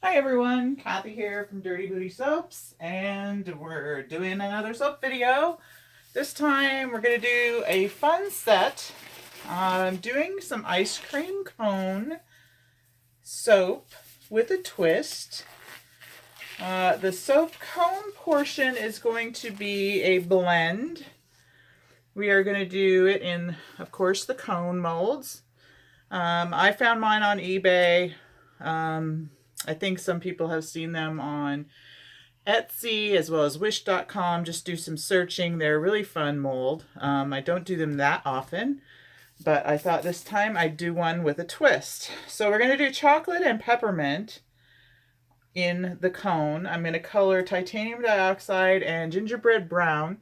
Hi everyone, Kathy here from Dirty Booty Soaps, and we're doing another soap video. This time we're going to do a fun set. I'm doing some ice cream cone soap with a twist. The soap cone portion is going to be a blend. We are going to do it in, of course, the cone molds. I found mine on eBay. I think some people have seen them on Etsy as well as wish.com. Just do some searching. They're a really fun mold. I don't do them that often, but I thought this time I'd do one with a twist. So we're going to do chocolate and peppermint in the cone. I'm going to color titanium dioxide and gingerbread brown.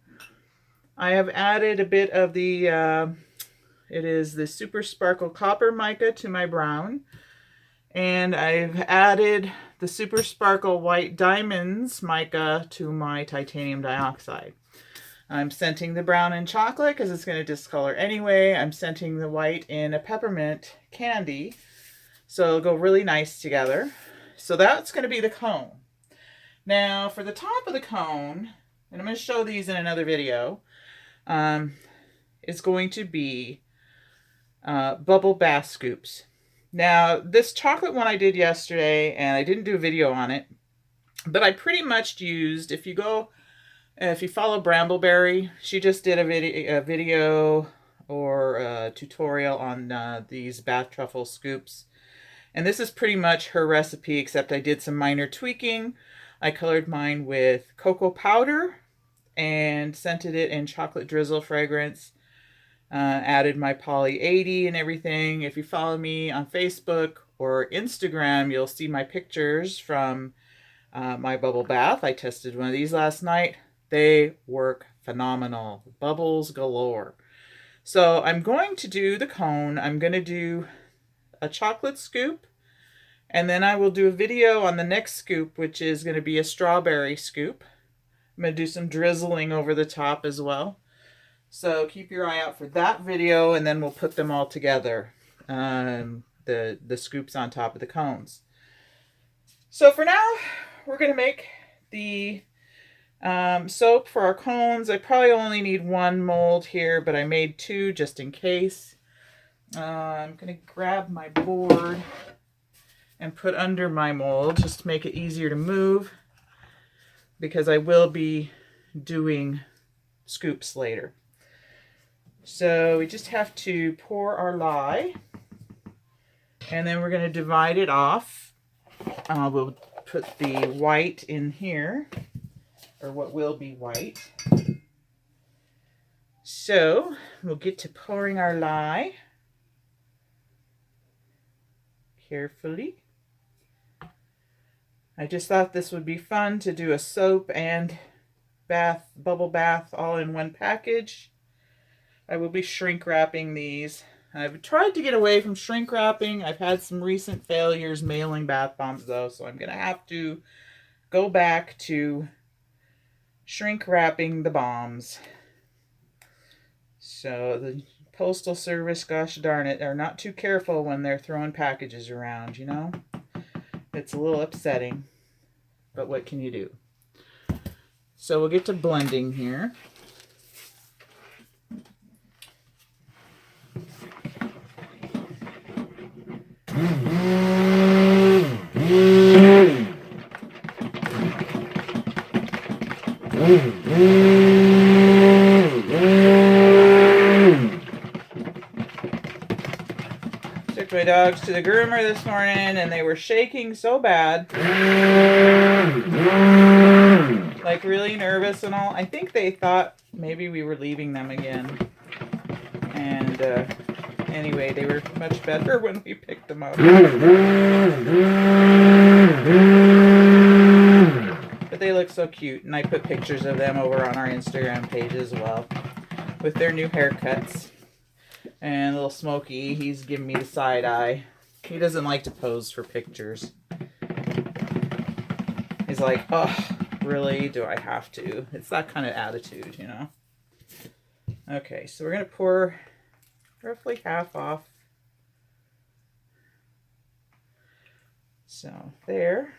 I have added a bit of the, it is the Super Sparkle Copper Mica to my brown. And I've added the Super Sparkle White Diamonds mica to my titanium dioxide. I'm scenting the brown in chocolate because it's going to discolor anyway. I'm scenting the white in a peppermint candy, so it'll go really nice together. So that's going to be the cone. Now for the top of the cone, and I'm going to show these in another video, it's going to be bubble bath scoops. Now, this chocolate one I did yesterday, and I didn't do a video on it, but I pretty much used, if you follow Brambleberry, she just did a video or a tutorial on these bath truffle scoops. And this is pretty much her recipe, except I did some minor tweaking. I colored mine with cocoa powder and scented it in chocolate drizzle fragrance. Added my Poly 80 and everything. If you follow me on Facebook or Instagram, you'll see my pictures from my bubble bath. I tested one of these last night. They work phenomenal. Bubbles galore. So I'm going to do the cone. I'm going to do a chocolate scoop, and then I will do a video on the next scoop, which is going to be a strawberry scoop. I'm going to do some drizzling over the top as well. So keep your eye out for that video, and then we'll put them all together, the scoops on top of the cones. So for now, we're going to make the soap for our cones. I probably only need one mold here, but I made two just in case. I'm going to grab my board and put under my mold just to make it easier to move, because I will be doing scoops later. So we just have to pour our lye, and then we're going to divide it off. We'll put the white in here, or what will be white. So we'll get to pouring our lye carefully. I just thought this would be fun to do a soap and bubble bath all in one package. I will be shrink wrapping these. I've tried to get away from shrink wrapping. I've had some recent failures mailing bath bombs though, so I'm going to have to go back to shrink wrapping the bombs. So the Postal Service, gosh darn it, are not too careful when they're throwing packages around, you know? It's a little upsetting, but what can you do? So we'll get to blending here. Took my dogs to the groomer this morning, and they were shaking so bad, like really nervous and all. I think they thought maybe we were leaving them again. And anyway, they were much better when we picked them up. But they look so cute, and I put pictures of them over on our Instagram page as well, with their new haircuts. And little Smokey, he's giving me the side eye. He doesn't like to pose for pictures. He's like, oh, really? Do I have to? It's that kind of attitude, you know? Okay, so we're going to pour roughly half off. So, there.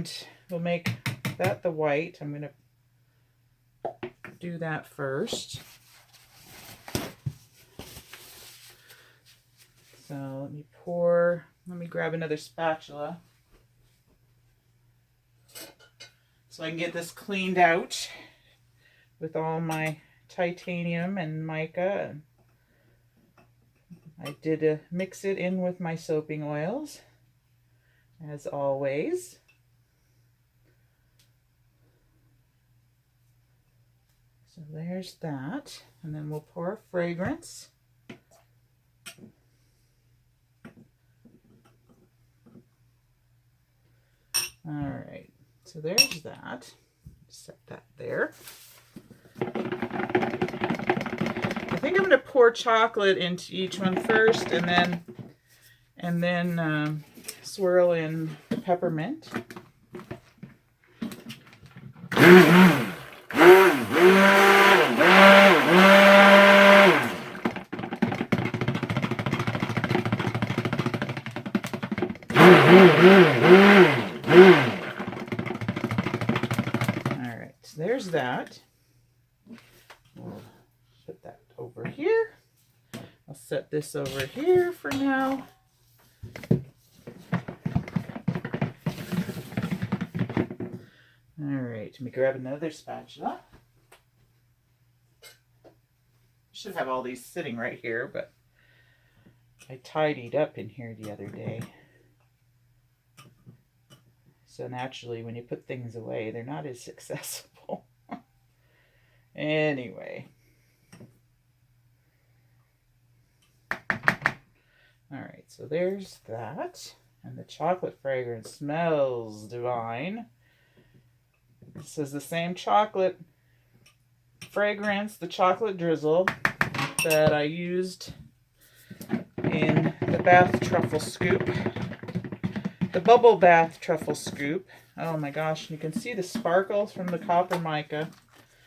And we'll make that the white. I'm going to do that first. So let me grab another spatula so I can get this cleaned out with all my titanium and mica. I did mix it in with my soaping oils, as always. So there's that, and then we'll pour fragrance. All right, so there's that. Set that there. I think I'm going to pour chocolate into each one first, and then swirl in the peppermint. Alright, so there's that. We'll put that over here. I'll set this over here for now. Alright, let me grab another spatula. Should have all these sitting right here, but I tidied up in here the other day. So naturally, when you put things away, they're not as accessible. Anyway. Alright, so there's that. And the chocolate fragrance smells divine. This is the same chocolate fragrance, the chocolate drizzle, that I used in the bath truffle scoop. The bubble bath truffle scoop. Oh my gosh, you can see the sparkles from the copper mica.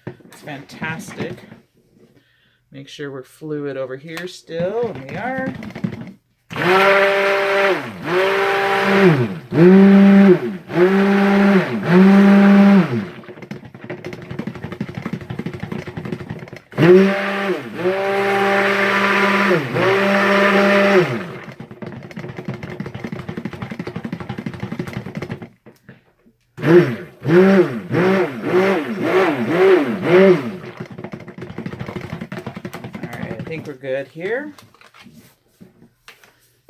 It's fantastic. Make sure we're fluid over here still, and we are. Alright, I think we're good here.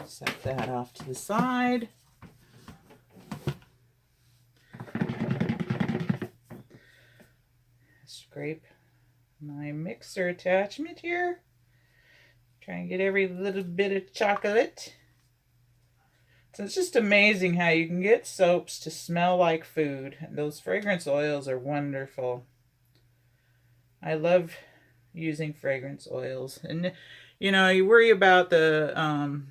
Set that off to the side. Scrape my mixer attachment here. Try and get every little bit of chocolate. So it's just amazing how you can get soaps to smell like food. Those fragrance oils are wonderful. I love using fragrance oils. And you know, you worry about the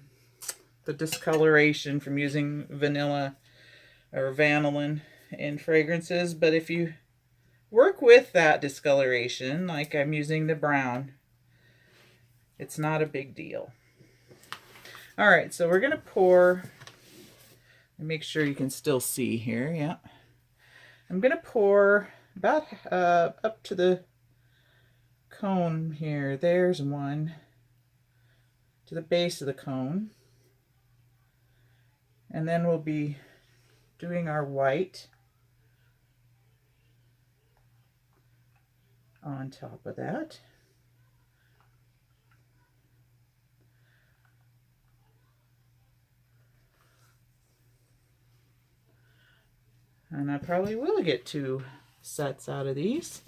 discoloration from using vanilla or vanillin in fragrances, but if you work with that discoloration, like I'm using the brown, it's not a big deal. All right, so we're gonna pour, and make sure you can still see here. Yeah, I'm gonna pour about up to the cone here. There's one to the base of the cone, and then we'll be doing our white on top of that. And I probably will get 2 sets out of these.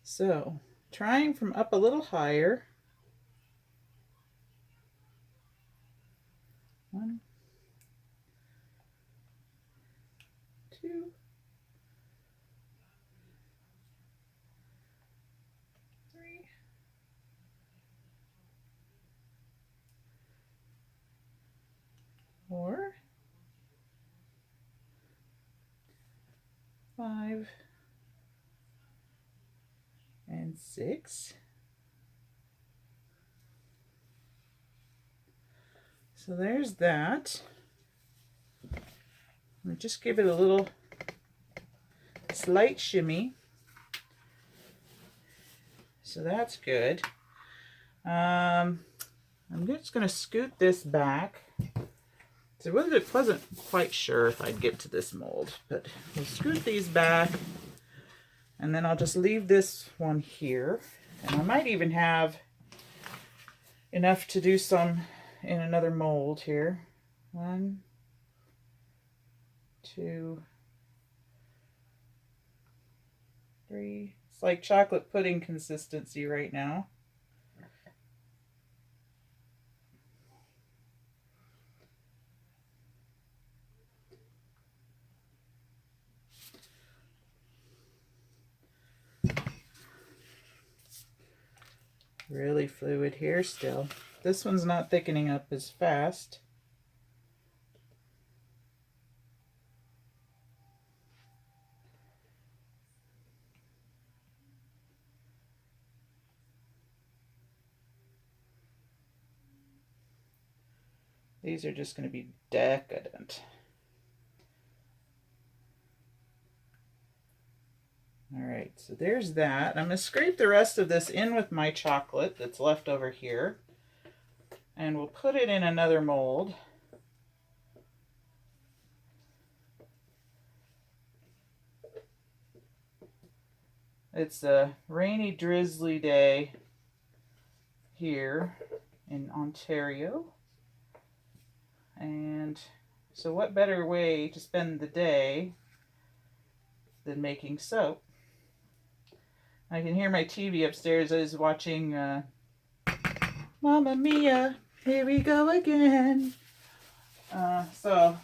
So, trying from up a little higher. 1, 2, 3, 4, 5, and 6. So there's that. And just give it a little slight shimmy. So that's good. I'm just going to scoot this back. So I wasn't quite sure if I'd get to this mold, but we'll scoot these back, and then I'll just leave this one here. And I might even have enough to do some in another mold here. 1, 2, 3. It's like chocolate pudding consistency right now. Really fluid here still. This one's not thickening up as fast. These are just going to be decadent. Alright, so there's that. I'm going to scrape the rest of this in with my chocolate that's left over here. And we'll put it in another mold. It's a rainy, drizzly day here in Ontario. And so what better way to spend the day than making soap? I can hear my TV upstairs. I was watching Mamma Mia, here we go again. So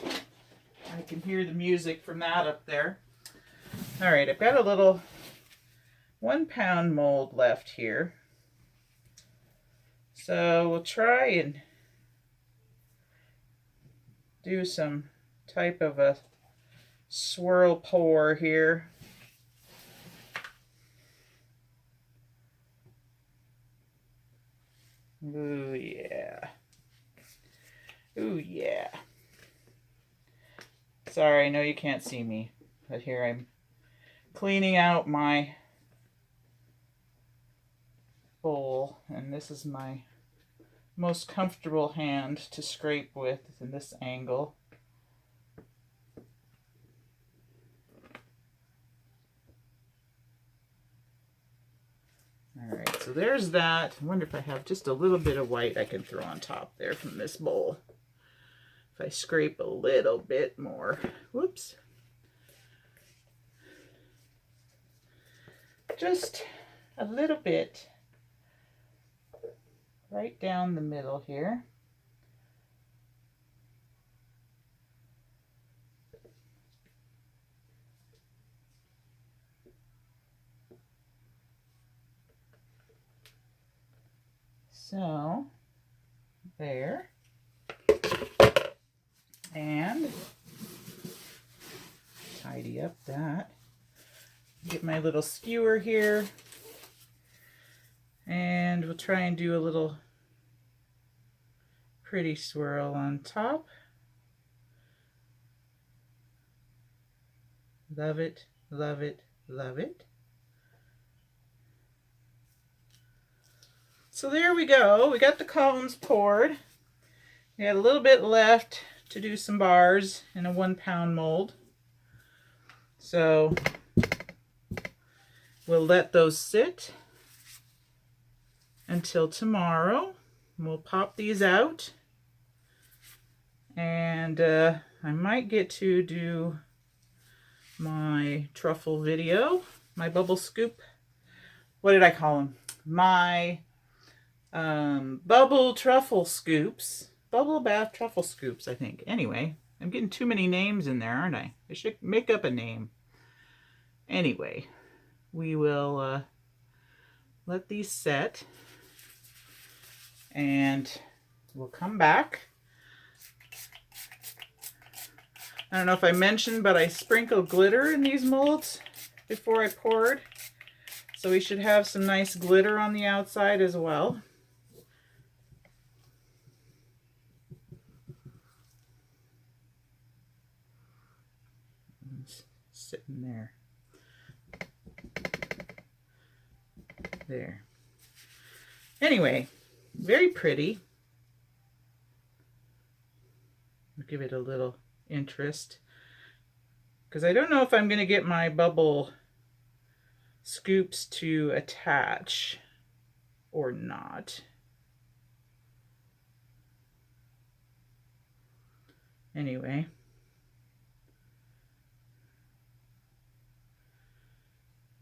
I can hear the music from that up there. All right, I've got a little 1 pound mold left here. So we'll try and do some type of a swirl pour here. Ooh, yeah. Ooh, yeah. Sorry, I know you can't see me, but here I'm cleaning out my bowl, and this is my most comfortable hand to scrape with in this angle. Alright, so there's that. I wonder if I have just a little bit of white I can throw on top there from this bowl. If I scrape a little bit more. Whoops. Just a little bit. Right down the middle here. So, there. And tidy up that. Get my little skewer here. And we'll try and do a little pretty swirl on top. Love it, love it, love it. So there we go. We got the cones poured. We had a little bit left to do some bars in a 1 pound mold. So we'll let those sit until tomorrow. We'll pop these out. And I might get to do my truffle video, my bubble scoop. What did I call them? My bubble truffle scoops. Bubble bath truffle scoops, I think. Anyway, I'm getting too many names in there, aren't I? I should make up a name. Anyway, we will let these set. And we'll come back. I don't know if I mentioned, but I sprinkled glitter in these molds before I poured. So we should have some nice glitter on the outside as well. in there. There. Anyway, very pretty. I'll give it a little interest, because I don't know if I'm going to get my bubble scoops to attach or not. Anyway,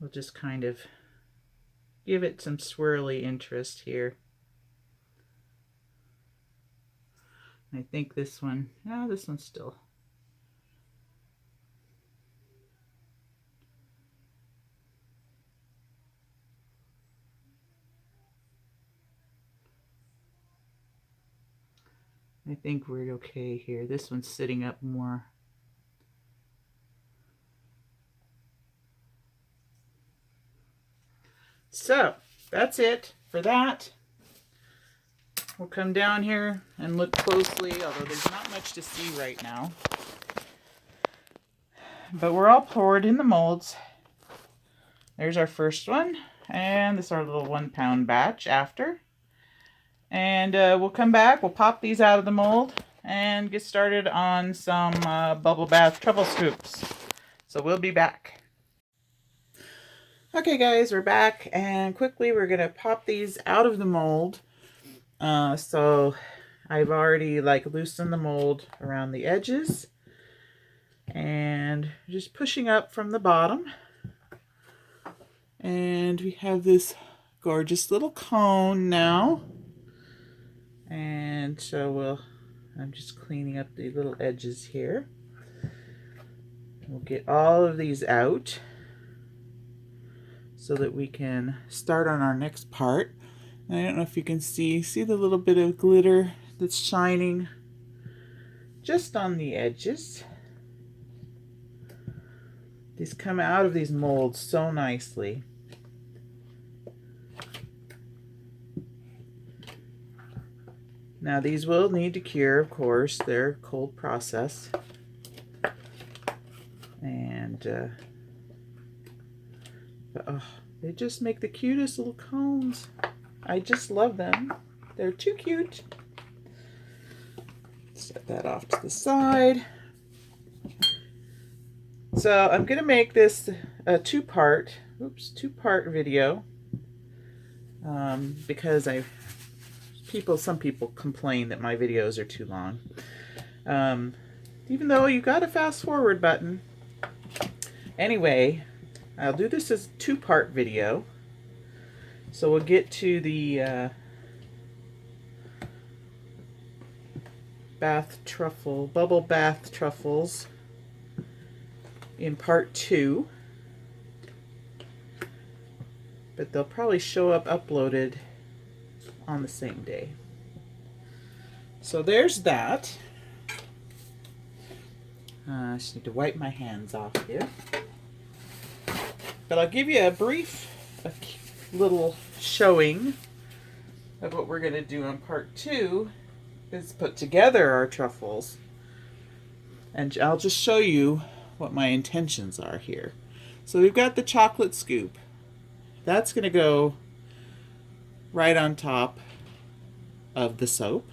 we'll just kind of give it some swirly interest here. I think this one, this one's still. I think we're okay here. This one's sitting up more. So that's it for that. We'll come down here and look closely, although there's not much to see right now. But we're all poured in the molds. There's our first one, and this is our little 1 pound batch after. And we'll come back, we'll pop these out of the mold and get started on some bubble bath truffle scoops. So we'll be back. Okay guys, we're back, and quickly we're gonna pop these out of the mold. So I've already loosened the mold around the edges and just pushing up from the bottom. And we have this gorgeous little cone now. And so I'm just cleaning up the little edges here. We'll get all of these out so that we can start on our next part. And I don't know if you can see the little bit of glitter that's shining just on the edges. These come out of these molds so nicely. Now these will need to cure, of course. They're a cold process. And they just make the cutest little cones. I just love them. They're too cute. Set that off to the side. So I'm going to make this a two-part video because some people complain that my videos are too long. Even though you got a fast forward button. Anyway, I'll do this as a two-part video. So we'll get to the bubble bath truffles in part 2. But they'll probably show up uploaded on the same day. So there's that. I just need to wipe my hands off here. But I'll give you a brief little showing of what we're going to do on part 2 is put together our truffles. And I'll just show you what my intentions are here. So we've got the chocolate scoop. That's going to go right on top of the soap.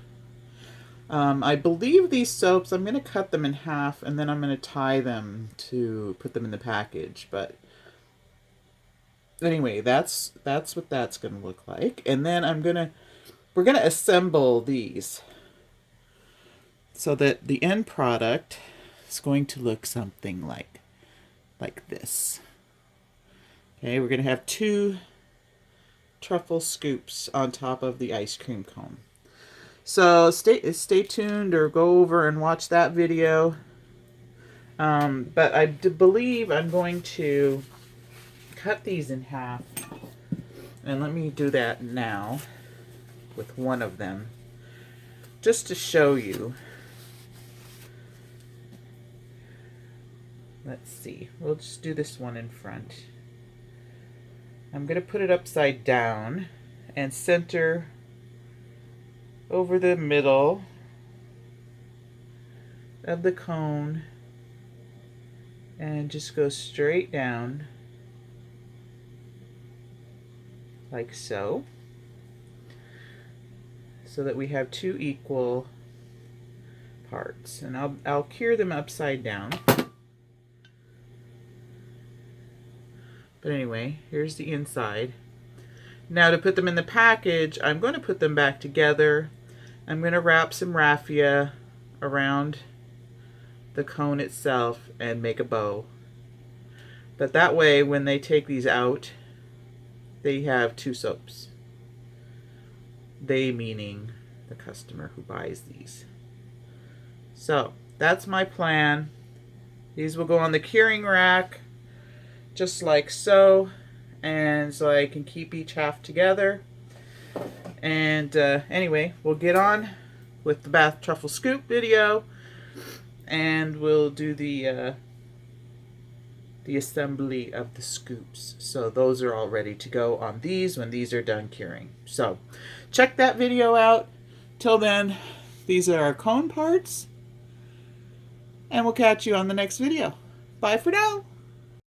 I believe these soaps, I'm going to cut them in half and then I'm going to tie them to put them in the package. But anyway, that's what that's going to look like. And then we're going to assemble these so that the end product is going to look something like this. Okay, we're going to have 2 truffle scoops on top of the ice cream cone. So stay tuned or go over and watch that video. But I believe I'm going to cut these in half. And let me do that now with one of them, just to show you. Let's see. We'll just do this one in front. I'm going to put it upside down and center over the middle of the cone and just go straight down like so, so that we have 2 equal parts. And I'll cure them upside down. But anyway, here's the inside. Now to put them in the package, I'm going to put them back together. I'm going to wrap some raffia around the cone itself and make a bow. But that way, when they take these out, they have 2 soaps. They meaning the customer who buys these. So that's my plan. These will go on the curing rack just like so, and so I can keep each half together. And anyway, we'll get on with the bath truffle scoop video, and we'll do the assembly of the scoops. So those are all ready to go on these when these are done curing. So check that video out. Till then, these are our cone parts, and we'll catch you on the next video. Bye for now.